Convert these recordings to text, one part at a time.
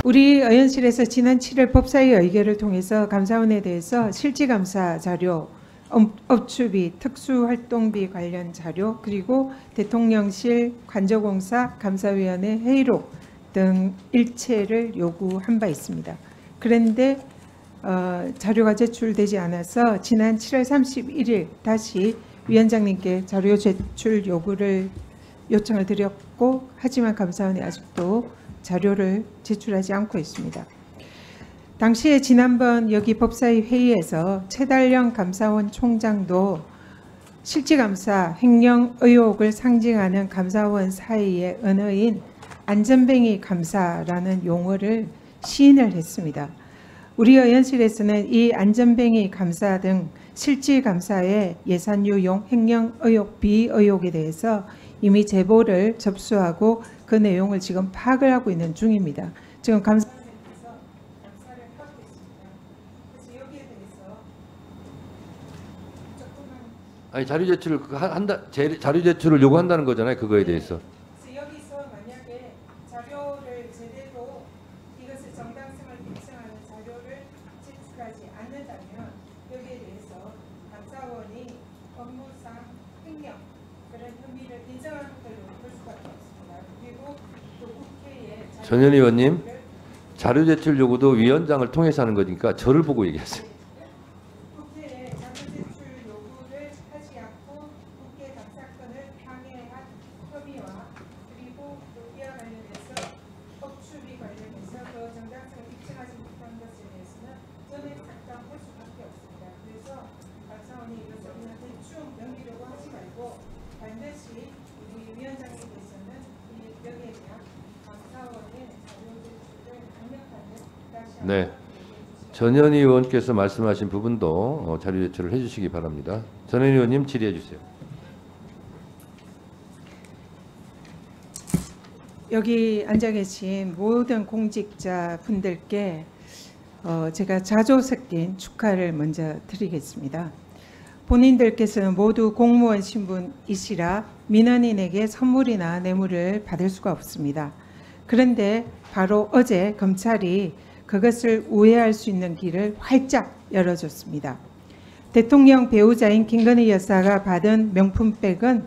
우리 의원실에서 지난 7월 법사위 의결을 통해서 감사원에 대해서 실질감사 자료, 업추비, 특수활동비 관련 자료, 그리고 대통령실 관저공사 감사위원회 회의록 등 일체를 요구한 바 있습니다. 그런데 자료가 제출되지 않아서 지난 7월 31일 다시 위원장님께 자료 제출 요청을 드렸고, 하지만 감사원이 아직도 자료를 제출하지 않고 있습니다. 당시에 지난번 여기 법사위 회의에서 최달령 감사원 총장도 실질감사 횡령 의혹을 상징하는 감사원 사이의 언어인 안전뱅이 감사라는 용어를 시인을 했습니다. 우리 의원실에서는 이 안전뱅이 감사 등 실질감사의 예산 유용, 횡령 의혹, 비의혹에 대해서 이미 제보를 접수하고 그 내용을 지금 파악을 하고 있는 중입니다. 지금 감사센터에서 감사를 하고 있습니다. 그래서 여기에 대해서 조금만 아니 자료 제출을 요구한다는 거잖아요. 그거에 대해서. 그래서 여기서 만약에 자료를 제대로 이것을 정당성을 입증하는 자료를 제출하지 않는다면 여기에 대해서 감사원이 업무상 횡령 그런 혐의를 인정하는 걸로 볼 수밖에 없습니다. 그리고 또 국회에 전현 의원님, 자료 제출 요구도 위원장을 통해서 하는 거니까 저를 보고 얘기하세요. 국회에 자료 제출 요구를 하지 않고 국회 감사권을 방해한 혐의와 그리고 또 이와 관련해서 업추비 관련해서 그 정당성을 입증하지 못한 것에 대해서는 저는 당장 볼 수밖에 없습니다. 그래서 감사원이 이것을 그냥 대충 넘기려고 하지 말고 반드시 우리 위원장님께서는 여기에 대한 감사원의 자료 제출을 강력하게 다시 한번 네. 전현 의원께서 말씀하신 부분도 자료 제출을 해주시기 바랍니다. 전현 의원님 질의해 주세요. 여기 앉아 계신 모든 공직자 분들께 제가 자조 섞인 축하를 먼저 드리겠습니다. 본인들께서는 모두 공무원 신분이시라 민원인에게 선물이나 뇌물을 받을 수가 없습니다. 그런데 바로 어제 검찰이 그것을 우회할 수 있는 길을 활짝 열어줬습니다. 대통령 배우자인 김건희 여사가 받은 명품백은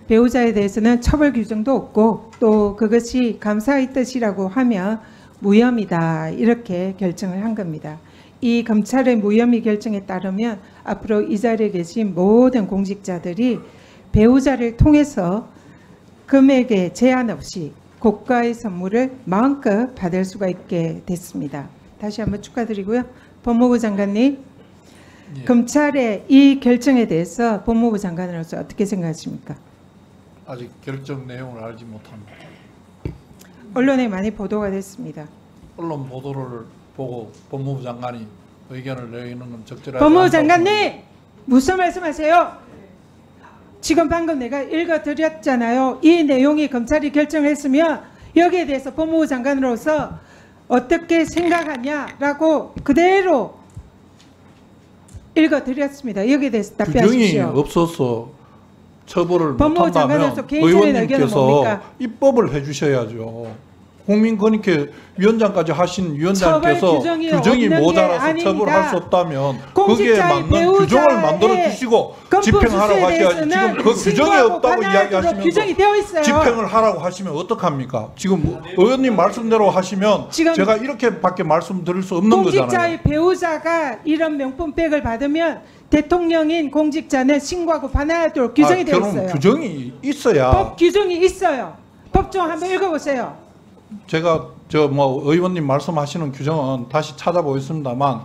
배우자에 대해서는 처벌 규정도 없고 또 그것이 감사의 뜻이라고 하면 무혐의다 이렇게 결정을 한 겁니다. 이 검찰의 무혐의 결정에 따르면 앞으로 이 자리에 계신 모든 공직자들이 배우자를 통해서 금액에 제한 없이 고가의 선물을 마음껏 받을 수가 있게 됐습니다. 다시 한번 축하드리고요. 법무부 장관님, 예. 검찰의 이 결정에 대해서 법무부 장관으로서 어떻게 생각하십니까? 아직 결정 내용을 알지 못합니다. 언론에 많이 보도가 됐습니다. 언론 보도를 보고 법무부 장관이 의견을 내리는 건 적절하지 법무부 않다고 장관님, 무슨 말씀하세요? 지금 방금 내가 읽어드렸잖아요. 이 내용이 검찰이 결정했으면 여기에 대해서 법무부 장관으로서 어떻게 생각하냐라고 그대로 읽어드렸습니다. 여기에 대해서 답변해 규정이 주십시오. 없어서 처벌을 법무부 못한다면 장관으로서 개인적인 의견은 의원님께서 뭡니까? 입법을 해주셔야죠. 국민권익회 위원장까지 하신 위원장께서 처벌 규정이 규정이 없는 게 모자라서 아닙니다. 처벌할 수 없다면 거기에 공직자의 맞는 규정을 배우자의 만들어 주시고 건법 집행하라고 수수에 하셔야지. 지금 대해서는 그 규정이 신고하고 없다고 반환하도록 이야기하시면서 규정이 되어 있어요. 집행을 하라고 하시면 어떡합니까? 지금 의원님 말씀대로 하시면 지금 제가 이렇게밖에 말씀드릴 수 없는 거잖아요. 공직자의 배우자가 이런 명품백을 받으면 대통령인 공직자는 신고하고 반환하도록 규정이 되어 그럼 있어요. 규정이 있어야 법 규정이 있어요. 법정 한번 읽어보세요. 제가 의원님 말씀하시는 규정은 다시 찾아보겠습니다만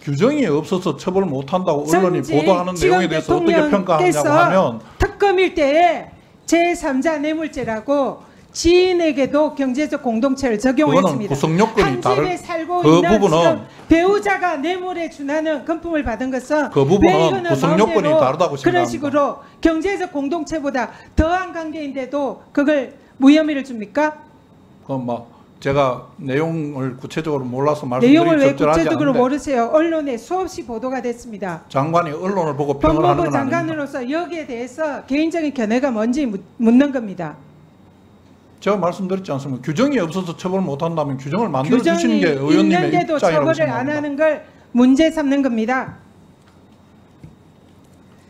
규정이 없어서 처벌 못한다고 언론이 전직 보도하는 내용에 대해서 어떻게 평가하냐고 대통령께서 하면 특검일 때에 제3자 뇌물죄라고 지인에게도 경제적 공동체를 그거는 적용했습니다. 구성 요건이 한 집에 다를 살고 그 있는 부분은 지금 배우자가 뇌물에 준하는 금품을 받은 것은 그 부분은 왜 이거는 구성 마음대로 요건이 다르다고 그런 생각합니다. 식으로 경제적 공동체보다 더한 관계인데도 그걸 무혐의를 줍니까? 제가 내용을 구체적으로 몰라서 내용을 말씀드리기 왜 적절하지 구체적으로 않은데 모르세요? 언론에 수없이 보도가 됐습니다. 장관이 언론을 보고 평을 하는 법무부 건 아닙니다. 장관으로서 여기에 대해서 개인적인 견해가 뭔지 묻는 겁니다. 제가 말씀드렸지 않습니까? 규정이 없어서 처벌 못한다면 규정을 만들어 규정이 주시는 게 의원님의 있는데도 입장이라고 처벌을 안 생각합니다. 하는 걸 문제 삼는 겁니다.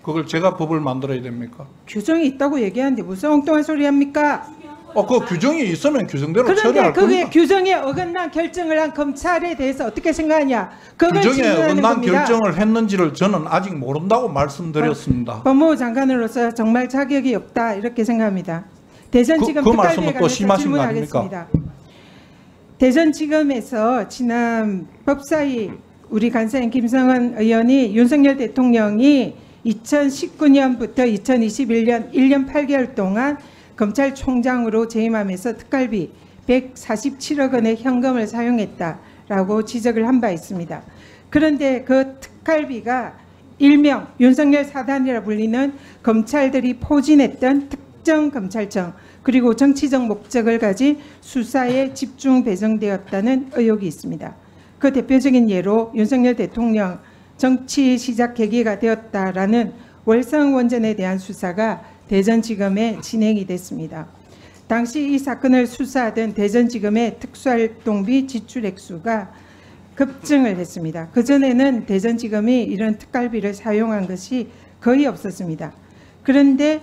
그걸 제가 법을 만들어야 됩니까? 규정이 있다고 얘기하는데 무슨 엉뚱한 소리 합니까? 그 규정이 있으면 규정대로 그런데 처리할 그게 겁니다. 규정에 어긋난 결정을 한 검찰에 대해서 어떻게 생각하냐? 그걸 규정에 질문하는 어긋난 겁니다. 결정을 했는지를 저는 아직 모른다고 말씀드렸습니다. 법무부 장관으로서 정말 자격이 없다 이렇게 생각합니다. 대전지검 그 특활비에 말씀은 또 관해서 심하신 거 아닙니까? 질문하겠습니다. 대전지검에서 지난 법사위 우리 간사인 김성원 의원이 윤석열 대통령이 2019년부터 2021년 1년 8개월 동안 검찰총장으로 재임하면서 특활비 147억 원의 현금을 사용했다라고 지적을 한 바 있습니다. 그런데 그 특활비가 일명 윤석열 사단이라 불리는 검찰들이 포진했던 특정 검찰청 그리고 정치적 목적을 가진 수사에 집중 배정되었다는 의혹이 있습니다. 그 대표적인 예로 윤석열 대통령 정치 시작 계기가 되었다라는 월성 원전에 대한 수사가 대전지검에 진행이 됐습니다. 당시 이 사건을 수사하던 대전지검의 특수활동비 지출 액수가 급증을 했습니다. 그전에는 대전지검이 이런 특활비를 사용한 것이 거의 없었습니다. 그런데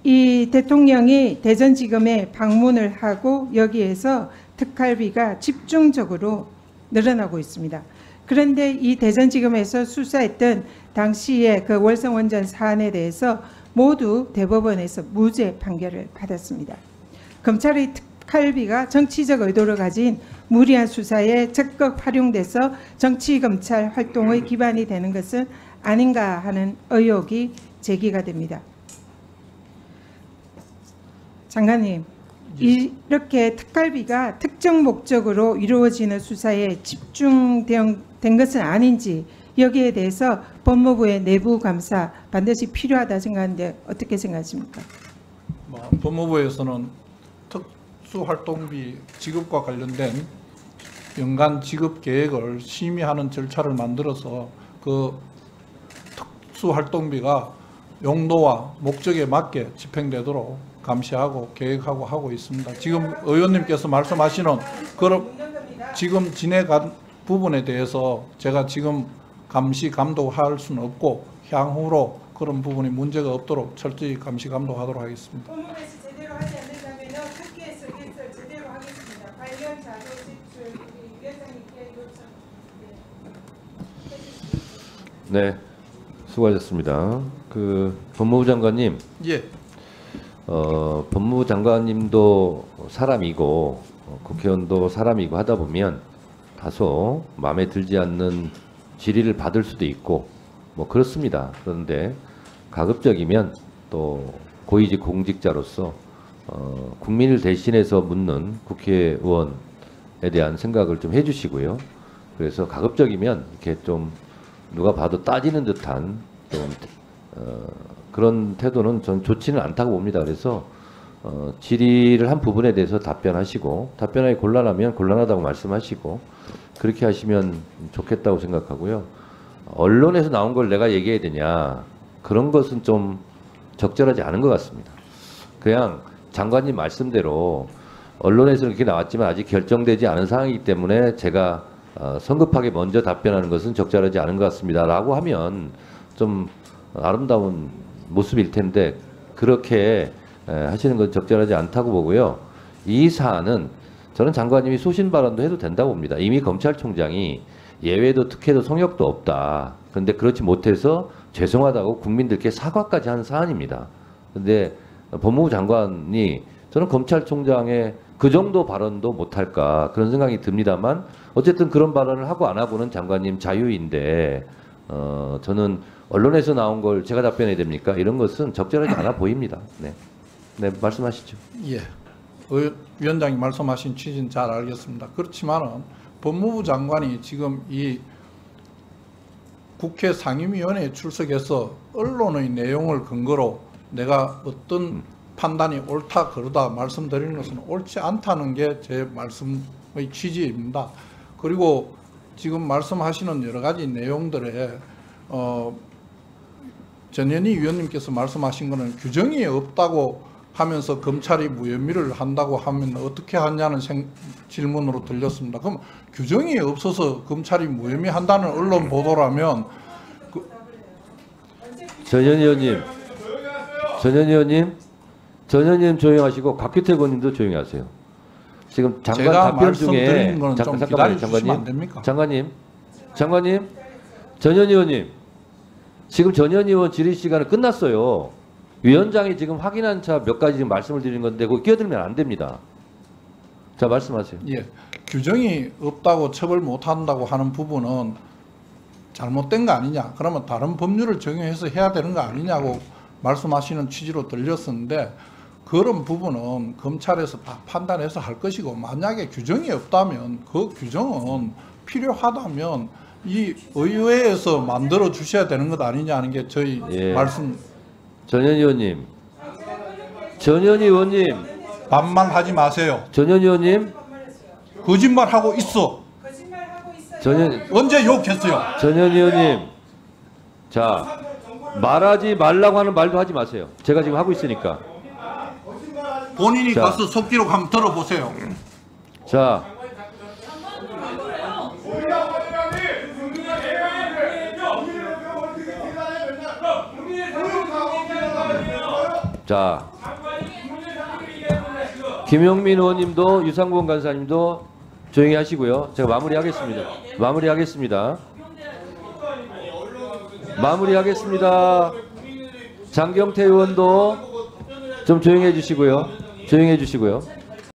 이 대통령이 대전지검에 방문을 하고 여기에서 특활비가 집중적으로 늘어나고 있습니다. 그런데 이 대전지검에서 수사했던 당시의 그 월성원전 사안에 대해서 모두 대법원에서 무죄 판결을 받았습니다. 검찰의 특활비가 정치적 의도를 가진 무리한 수사에 적극 활용돼서 정치검찰 활동의 기반이 되는 것은 아닌가 하는 의혹이 제기가 됩니다. 장관님, 이렇게 특활비가 특정 목적으로 이루어지는 수사에 집중된 것은 아닌지 여기에 대해서 법무부의 내부 감사 반드시 필요하다 생각하는데 어떻게 생각하십니까? 법무부에서는 특수활동비 지급과 관련된 연간 지급 계획을 심의하는 절차를 만들어서 그 특수활동비가 용도와 목적에 맞게 집행되도록 감시하고 계획하고 하고 있습니다. 지금 의원님께서 말씀하시는 그런 지금 진행한 부분에 대해서 제가 지금 감시 감독할 수는 없고 향후로 그런 부분이 문제가 없도록 철저히 감시 감독하도록 하겠습니다. 법무부에서 제대로 하지 않는다면 특기에서 기획설 제대로 하겠습니다. 관련 자료 제출 위원장님께 요청. 네, 수고하셨습니다. 그 법무부 장관님, 예. 법무부 장관님도 사람이고 국회의원도 사람이고 하다 보면 다소 마음에 들지 않는 질의를 받을 수도 있고 뭐 그렇습니다. 그런데 가급적이면 또 고위직 공직자로서 국민을 대신해서 묻는 국회의원에 대한 생각을 좀 해주시고요. 그래서 가급적이면 이렇게 좀 누가 봐도 따지는 듯한 좀 그런 태도는 전 좋지는 않다고 봅니다. 그래서 질의를 한 부분에 대해서 답변하시고 답변하기 곤란하면 곤란하다고 말씀하시고 그렇게 하시면 좋겠다고 생각하고요. 언론에서 나온 걸 내가 얘기해야 되냐 그런 것은 좀 적절하지 않은 것 같습니다. 그냥 장관님 말씀대로 언론에서 이렇게 나왔지만 아직 결정되지 않은 상황이기 때문에 제가 성급하게 먼저 답변하는 것은 적절하지 않은 것 같습니다. 라고 하면 좀 아름다운 모습일 텐데 그렇게 하시는 건 적절하지 않다고 보고요. 이 사안은 저는 장관님이 소신 발언도 해도 된다고 봅니다. 이미 검찰총장이 예외도 특혜도 성역도 없다. 그런데 그렇지 못해서 죄송하다고 국민들께 사과까지 한 사안입니다. 그런데 법무부 장관이 저는 검찰총장의 그 정도 발언도 못할까 그런 생각이 듭니다만 어쨌든 그런 발언을 하고 안 하고는 장관님 자유인데 저는 언론에서 나온 걸 제가 답변해야 됩니까? 이런 것은 적절하지 않아 보입니다. 네, 네 말씀하시죠. 예. 위원장이 말씀하신 취지는 잘 알겠습니다. 그렇지만은 법무부 장관이 지금 이 국회 상임위원회에 출석해서 언론의 내용을 근거로 내가 어떤 판단이 옳다 그러다 말씀드리는 것은 옳지 않다는 게 제 말씀의 취지입니다. 그리고 지금 말씀하시는 여러 가지 내용들에 전현희 위원님께서 말씀하신 것은 규정이 없다고 하면서 검찰이 무혐의를 한다고 하면 어떻게 하냐는 질문으로 들렸습니다. 그럼 규정이 없어서 검찰이 무혐의 한다는 언론 보도라면 전현 의원님 조용하시고 곽규택 의원님도 조용히 하세요. 지금 장관 제가 답변 중에 말씀드리는 거는 좀 잠깐만요, 기다려주시면 안 됩니까? 장관님, 전현 의원님, 지금 전현 의원 질의 시간은 끝났어요. 위원장이 지금 확인한 차 몇 가지 지금 말씀을 드리는 건데 그거 끼어들면 안 됩니다. 자, 말씀하세요. 예, 규정이 없다고 처벌 못 한다고 하는 부분은 잘못된 거 아니냐? 그러면 다른 법률을 적용해서 해야 되는 거 아니냐고 말씀하시는 취지로 들렸었는데 그런 부분은 검찰에서 다 판단해서 할 것이고 만약에 규정이 없다면 그 규정은 필요하다면 이 의회에서 만들어 주셔야 되는 것 아니냐 하는 게 저희 예. 말씀. 전현 의원님, 반말하지 마세요. 전현 의원님, 거짓말하고 있어. 언제 욕했어요? 전현 의원님, 자, 말하지 말라고 하는 말도 하지 마세요. 제가 지금 하고 있으니까. 본인이 자. 가서 속기록 한번 들어보세요. 자, 자, 김용민 의원님도 유상범 간사님도 조용히 하시고요. 제가 마무리하겠습니다. 장경태 의원도 좀 조용히 해주시고요.